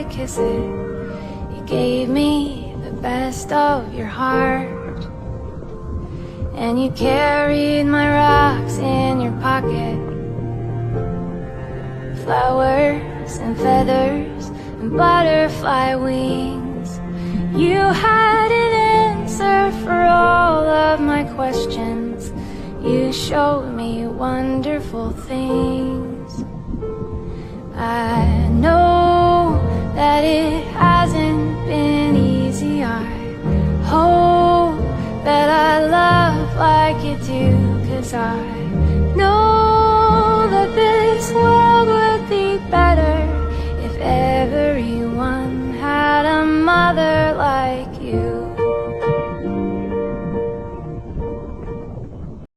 kiss it. You gave me the best of your heart, and you carried my rocks in your pocket. Flowers and feathers and butterfly wings. You had an answer for all of my questions. You showed me wonderful things. I know that it hasn't been easy. I hope that I love like you do, 'cause I